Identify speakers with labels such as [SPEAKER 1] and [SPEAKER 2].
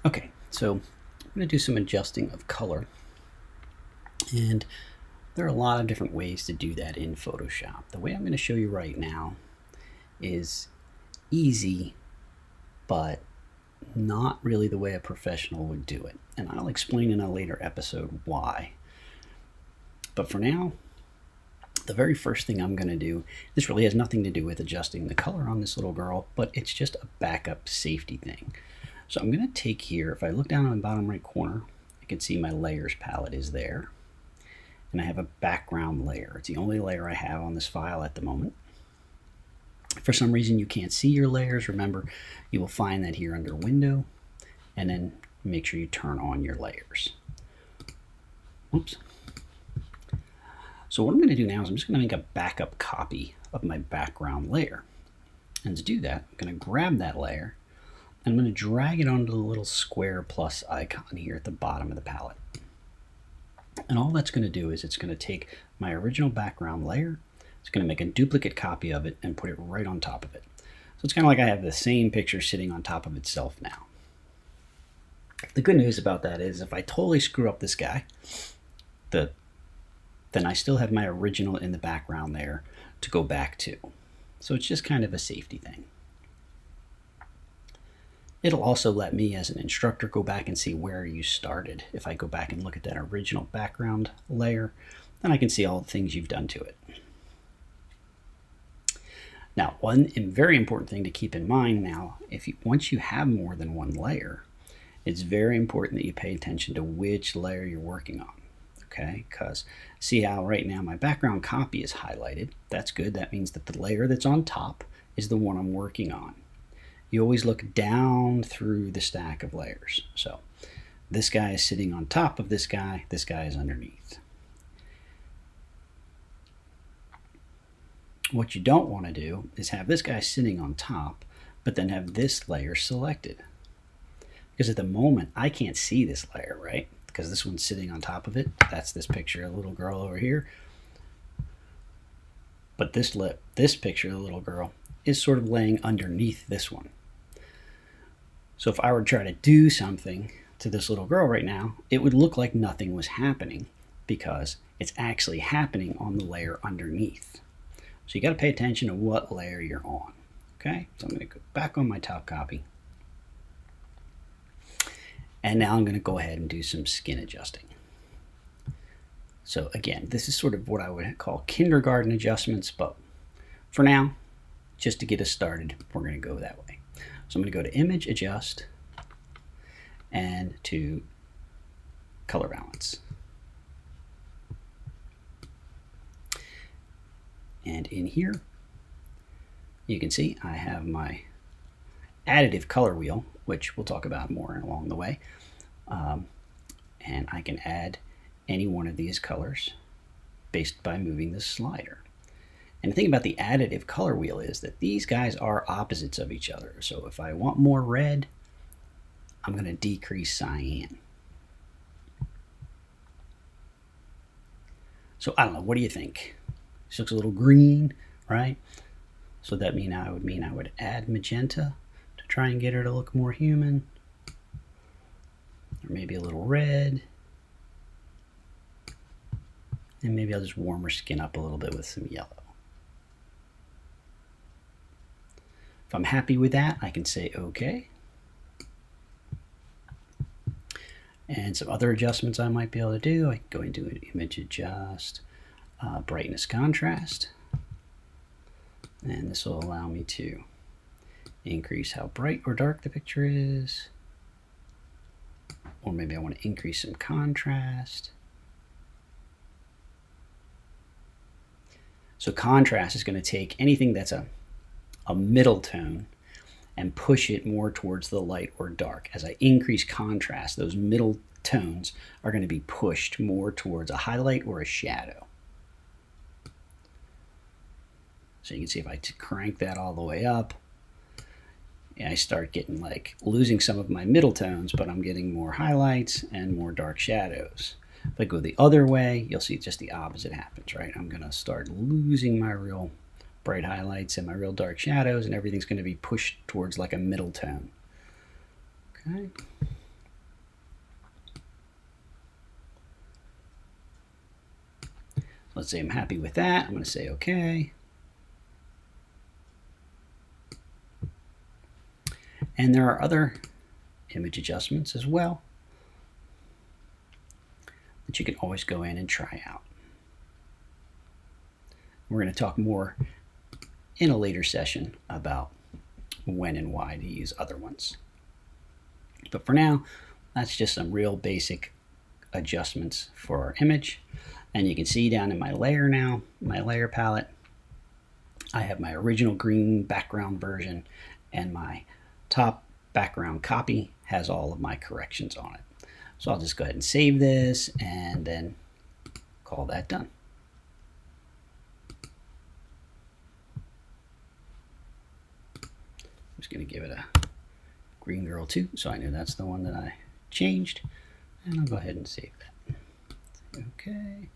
[SPEAKER 1] Okay, so I'm going to do some adjusting of color, and there are a lot of different ways to do that in Photoshop. The way I'm going to show you right now is easy, but not really the way a professional would do it. And I'll explain in a later episode why. But for now, the very first thing I'm going to do, this really has nothing to do with adjusting the color on this little girl, but it's just a backup safety thing. So I'm going to take here, if I look down on the bottom right corner, I can see my layers palette is there. And I have a background layer. It's the only layer I have on this file at the moment. If for some reason you can't see your layers, remember, you will find that here under Window, and then make sure you turn on your layers. Oops. So what I'm going to do now is I'm just going to make a backup copy of my background layer. And to do that, I'm going to grab that layer, and I'm going to drag it onto the little square plus icon here at the bottom of the palette. And all that's going to do is it's going to take my original background layer, it's going to make a duplicate copy of it and put it right on top of it. So it's kind of like I have the same picture sitting on top of itself now. The good news about that is if I totally screw up this guy, then I still have my original in the background there to go back to. So it's just kind of a safety thing. It'll also let me, as an instructor, go back and see where you started. If I go back and look at that original background layer, then I can see all the things you've done to it. Now, one very important thing to keep in mind now, once you have more than one layer, it's very important that you pay attention to which layer you're working on. Okay, because see how right now my background copy is highlighted. That's good. That means that the layer that's on top is the one I'm working on. You always look down through the stack of layers. So this guy is sitting on top of this guy is underneath. What you don't want to do is have this guy sitting on top, but then have this layer selected. Because at the moment, I can't see this layer, right? Because this one's sitting on top of it. That's this picture of a little girl over here. But this picture of the little girl is sort of laying underneath this one. So if I were to try to do something to this little girl right now, it would look like nothing was happening because it's actually happening on the layer underneath. So you got to pay attention to what layer you're on. Okay, so I'm going to go back on my top copy. And now I'm going to go ahead and do some skin adjusting. So again, this is sort of what I would call kindergarten adjustments, but for now, just to get us started, we're going to go that way. So I'm going to go to Image, Adjust, and to Color Balance. And in here, you can see I have my additive color wheel, which we'll talk about more along the way. And I can add any one of these colors based by moving the slider. And the thing about the additive color wheel is that these guys are opposites of each other. So if I want more red, I'm going to decrease cyan. So I don't know, what do you think? This looks a little green, right? So that I would add magenta to try and get her to look more human. Or maybe a little red. And maybe I'll just warm her skin up a little bit with some yellow. If I'm happy with that, I can say OK. And some other adjustments I might be able to do, I can go into an Image, Adjust, Brightness, Contrast. And this will allow me to increase how bright or dark the picture is. Or maybe I want to increase some contrast. So contrast is going to take anything that's a middle tone and push it more towards the light or dark. As I increase contrast, those middle tones are going to be pushed more towards a highlight or a shadow. So you can see if I crank that all the way up, I start getting losing some of my middle tones, but I'm getting more highlights and more dark shadows. If I go the other way, you'll see just the opposite happens, right? I'm going to start losing my real bright highlights and my real dark shadows, and everything's going to be pushed towards like a middle tone. Okay. Let's say I'm happy with that. I'm going to say OK. And there are other image adjustments as well that you can always go in and try out. We're going to talk more in a later session about when and why to use other ones. But for now, that's just some real basic adjustments for our image. And you can see down in my layer now, my layer palette, I have my original green background version, and my top background copy has all of my corrections on it. So I'll just go ahead and save this and then call that done. I'm just going to give it a green girl 2, so I know that's the one that I changed. And I'll go ahead and save that. Okay.